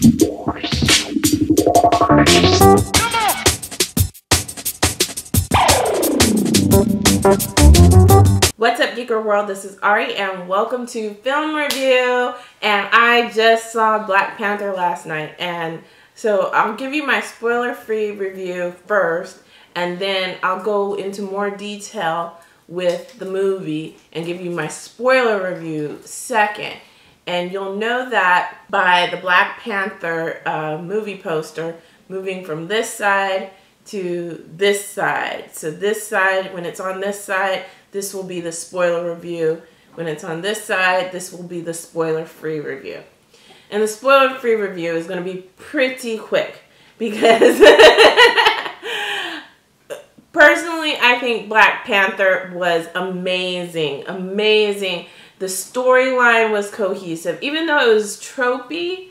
What's up, Geek Girl world? This is Ari and welcome to Film Review. And I just saw Black Panther last night, and so I'll give you my spoiler-free review first, and then I'll go into more detail with the movie and give you my spoiler review second. And you'll know that by the Black Panther movie poster moving from this side to this side. So this side, when it's on this side, this will be the spoiler review. When it's on this side, this will be the spoiler-free review. And the spoiler-free review is going to be pretty quick because personally, I think Black Panther was amazing. Amazing. The storyline was cohesive. Even though it was tropey,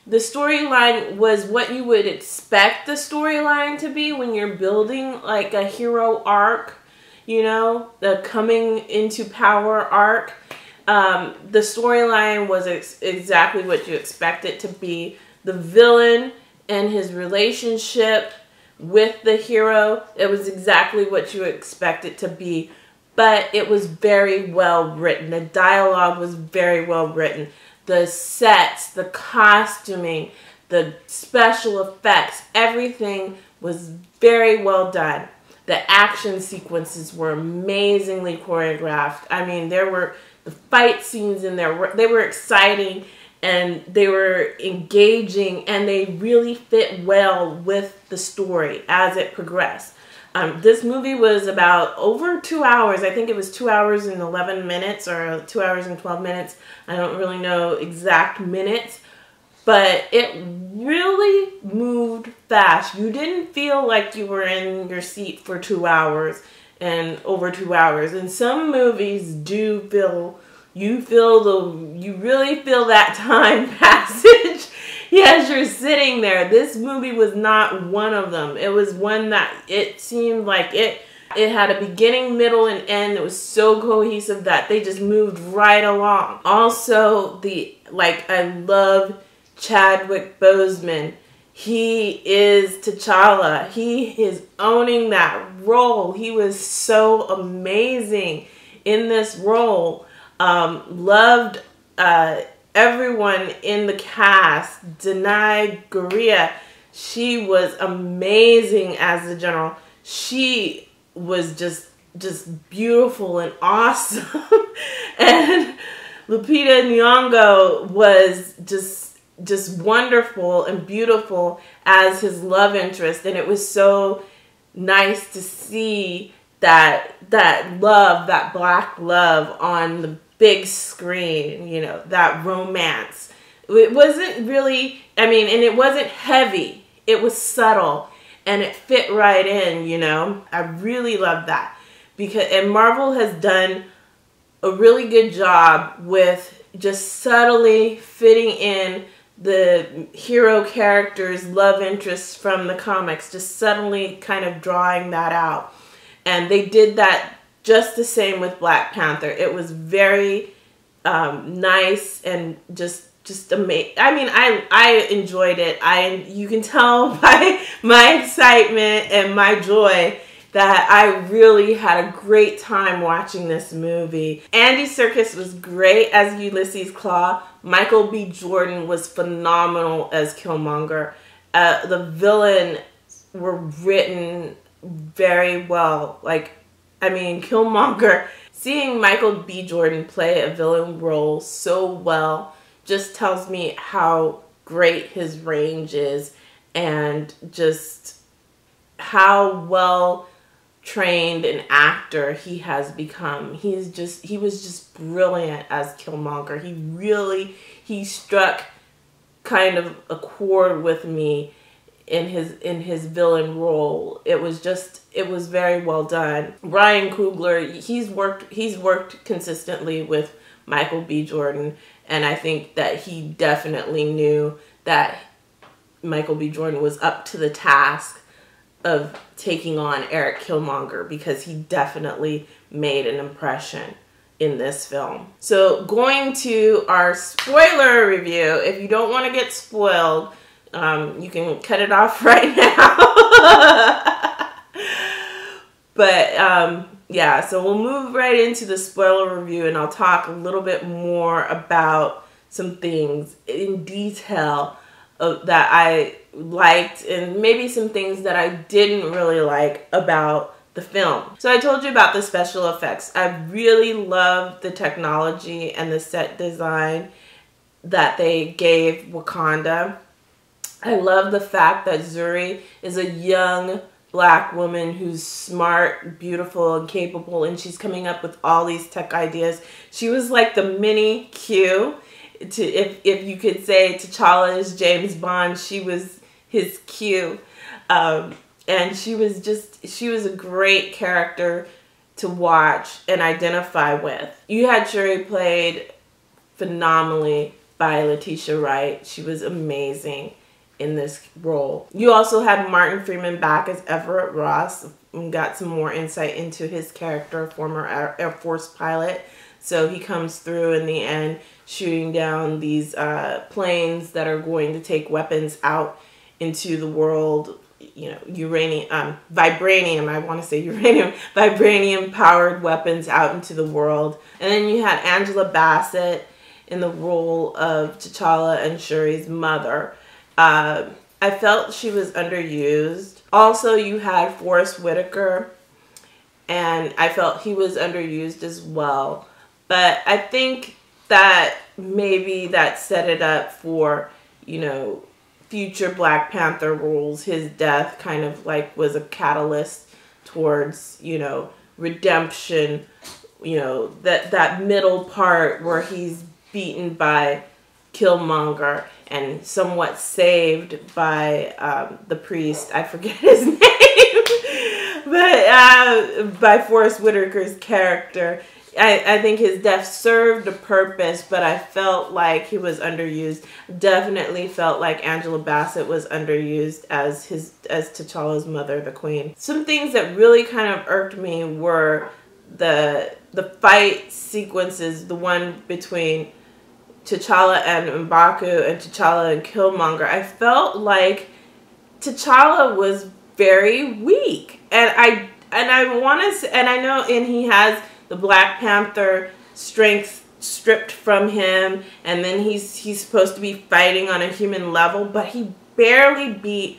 the storyline was what you would expect the storyline to be when you're building like a hero arc, you know, the coming into power arc. The storyline was exactly what you expect it to be. The villain and his relationship with the hero, it was exactly what you expect it to be. But it was very well written. The dialogue was very well written. The sets, the costuming, the special effects, everything was very well done. The action sequences were amazingly choreographed. I mean, there were the fight scenes in there. They were exciting and they were engaging, and they really fit well with the story as it progressed. This movie was about over 2 hours. I think it was 2 hours and 11 minutes or 2 hours and 12 minutes. I don't really know exact minutes, but it really moved fast. You didn't feel like you were in your seat for 2 hours and over 2 hours. And some movies do feel, you really feel that time passage. Yes, you're sitting there. This movie was not one of them. It was one that it seemed like it had a beginning, middle, and end. It was so cohesive that they just moved right along. Also, I love Chadwick Boseman. He is T'Challa. He is owning that role. He was so amazing in this role. Loved everyone in the cast. Danai Gurira, she was amazing as the general. She was just beautiful and awesome. And Lupita Nyong'o was just wonderful and beautiful as his love interest, and it was so nice to see that love, that black love on the big screen, you know, that romance. It wasn't really, I mean, and it wasn't heavy. It was subtle and it fit right in, you know. I really love that and Marvel has done a really good job with just subtly fitting in the hero character's love interests from the comics, just subtly kind of drawing that out. And they did that just the same with Black Panther. It was very nice and just amazing. I mean, I enjoyed it. You can tell by my excitement and my joy that I really had a great time watching this movie. Andy Serkis was great as Ulysses Klaue. Michael B. Jordan was phenomenal as Killmonger. The villains were written very well. I mean, Killmonger, seeing Michael B. Jordan play a villain role so well just tells me how great his range is and just how well trained an actor he has become. He was just brilliant as Killmonger. He struck kind of a chord with me in his villain role. It was very well done. Ryan Coogler, he's worked consistently with Michael B. Jordan, and I think that he definitely knew that Michael B. Jordan was up to the task of taking on Eric Killmonger, because he definitely made an impression. in this film. So going to our spoiler review, if you don't want to get spoiled, you can cut it off right now. But yeah, so we'll move right into the spoiler review, and I'll talk a little bit more about some things in detail that I liked, and maybe some things that I didn't really like about the film. So I told you about the special effects. I really loved the technology and the set design that they gave Wakanda. I love the fact that Zuri is a young Black woman who's smart, beautiful, and capable, and she's coming up with all these tech ideas. She was like the mini Q. If you could say T'Challa is James Bond, she was his Q. And she was a great character to watch and identify with. You had Shuri played phenomenally by Letitia Wright. She was amazing in this role. You also had Martin Freeman back as Everett Ross, and got some more insight into his character, former Air Force pilot. So he comes through in the end, shooting down these planes that are going to take weapons out into the world. You know, vibranium, I want to say uranium, vibranium powered weapons out into the world. And then you had Angela Bassett in the role of T'Challa and Shuri's mother. I felt she was underused. Also, you had Forrest Whitaker, and I felt he was underused as well. But I think that maybe that set it up for, you know, future Black Panther roles. His death kind of like was a catalyst towards, you know, redemption. You know, that middle part where he's beaten by Killmonger and somewhat saved by the priest. I forget his name. But by Forrest Whitaker's character. I think his death served a purpose, but I felt like he was underused. Definitely felt like Angela Bassett was underused as T'Challa's mother, the Queen. Some things that really kind of irked me were the fight sequences, the one between T'Challa and M'Baku and T'Challa and Killmonger. I felt like T'Challa was very weak, and I know, and he has the Black Panther strength stripped from him, and then he's supposed to be fighting on a human level, but he barely beat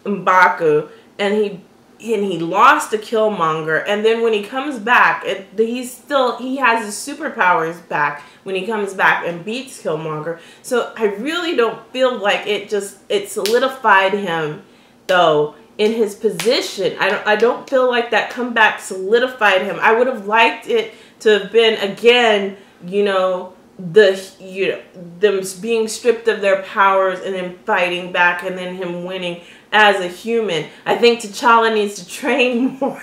M'Baku, and he lost to Killmonger. And then when he comes back, he has his superpowers back when he comes back and beats Killmonger. So I really don't feel like it solidified him though in his position. I don't feel like that comeback solidified him. I would have liked it to have been again, you know, them being stripped of their powers and then fighting back and then him winning as a human. I think T'Challa needs to train more.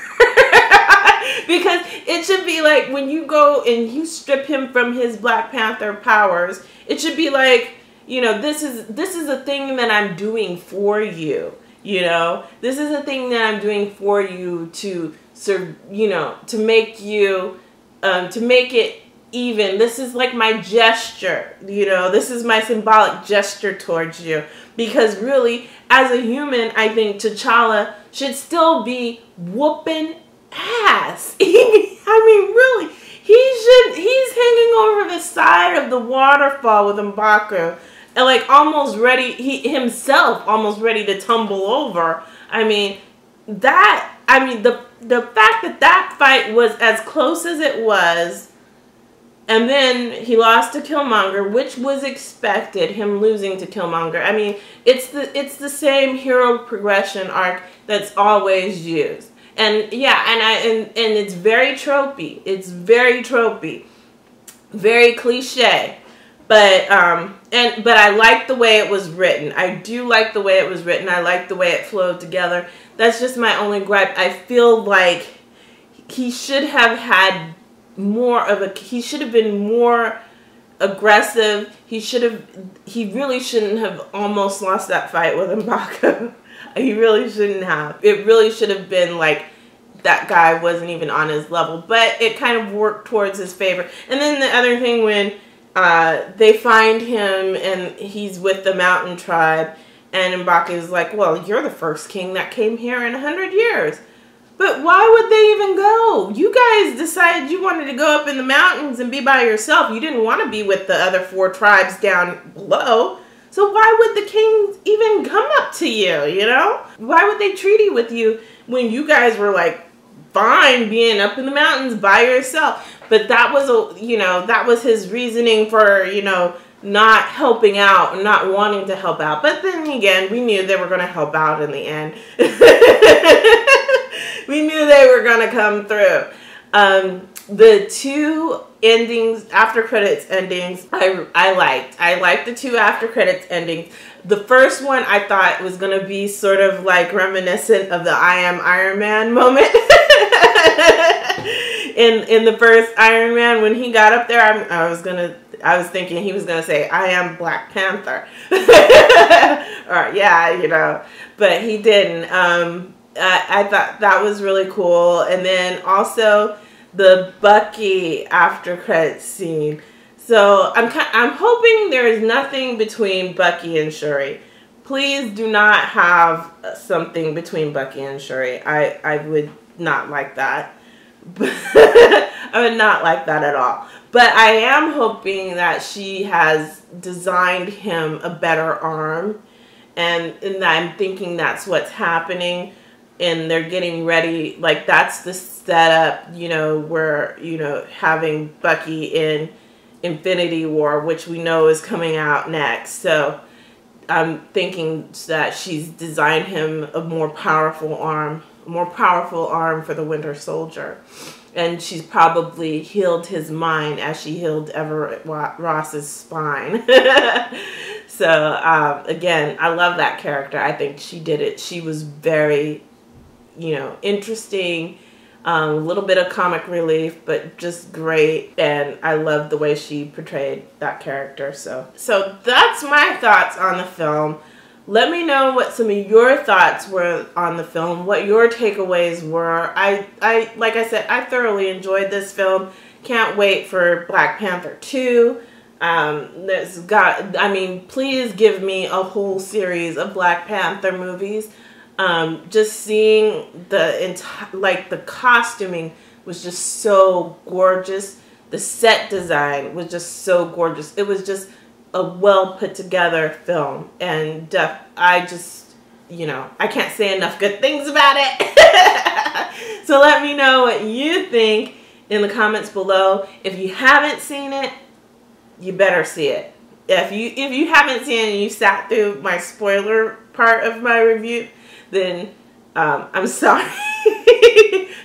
Because it should be like when you go and you strip him from his Black Panther powers, it should be like, you know, this is a thing that I'm doing for you. You know, this is a thing that I'm doing for you to serve, you know, to make you, to make it even. This is like my gesture, you know, this is my symbolic gesture towards you. Because really, as a human, I think T'Challa should still be whooping ass. I mean, really, he's hanging over the side of the waterfall with M'Baku. And like almost ready, himself almost ready to tumble over. I mean, the fact that fight was as close as it was, and then he lost to Killmonger, which was expected, him losing to Killmonger. I mean, it's the same hero progression arc that's always used. And yeah, and it's very tropey. It's very tropey. Very cliche. But I like the way it was written. I do like the way it was written. I like the way it flowed together. That's just my only gripe. I feel like he should have had more of he should have been more aggressive. He really shouldn't have almost lost that fight with M'Baku. He really shouldn't have. It really should have been like that guy wasn't even on his level, but it kind of worked towards his favor. And then the other thing, when they find him and he's with the mountain tribe, and M'Baku is like, well, you're the first king that came here in 100 years. But why would they even go? You guys decided you wanted to go up in the mountains and be by yourself. You didn't want to be with the other 4 tribes down below. So why would the kings even come up to you, you know? Why would they treaty with you when you guys were like fine being up in the mountains by yourself? But that was, you know, that was his reasoning for, you know, not helping out and not wanting to help out. But then again, we knew they were going to help out in the end. We knew they were going to come through. The 2 endings, after credits endings, I liked. I liked the 2 after credits endings. The first one I thought was going to be sort of like reminiscent of the I Am Iron Man moment. In the first Iron Man, when he got up there, I was thinking he was going to say, I am Black Panther. Or, yeah, you know, but he didn't. I thought that was really cool. And then also the Bucky after credits scene. So I'm hoping there is nothing between Bucky and Shuri. Please do not have something between Bucky and Shuri. I would not like that. I would not like that at all. But I am hoping that she has designed him a better arm. And I'm thinking that's what's happening. And they're getting ready, like that's the setup, you know, where, you know, having Bucky in Infinity War, which we know is coming out next. So I'm thinking that she's designed him a more powerful arm for the Winter Soldier. And she's probably healed his mind as she healed Everett Ross's spine. So, again, I love that character. I think she did it. She was very, you know, interesting, a little bit of comic relief, but just great. And I love the way she portrayed that character. So that's my thoughts on the film. Let me know what some of your thoughts were on the film, what your takeaways were. Like I said, I thoroughly enjoyed this film. Can't wait for Black Panther 2. Please give me a whole series of Black Panther movies. Just seeing the costuming was just so gorgeous. The set design was just so gorgeous. It was just a well put together film, and I just, you know, I can't say enough good things about it. So let me know what you think in the comments below. If you haven't seen it, you better see it. If you haven't seen it and you sat through my spoiler part of my review, then I'm sorry.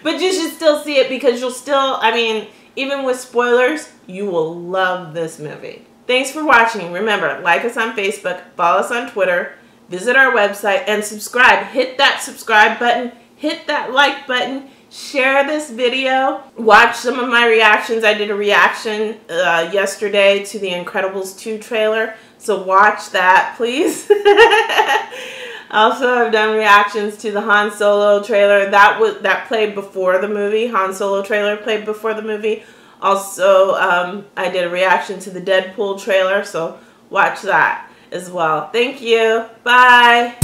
But you should still see it, because you'll still, I mean, even with spoilers, you will love this movie. Thanks for watching. Remember, like us on Facebook, follow us on Twitter, visit our website, and subscribe. Hit that subscribe button, hit that like button, share this video, watch some of my reactions. I did a reaction yesterday to the Incredibles 2 trailer, so watch that, please. Also, I've done reactions to the Han Solo trailer. That played before the movie. Han Solo trailer played before the movie. Also, I did a reaction to the Deadpool trailer, so watch that as well. Thank you. Bye.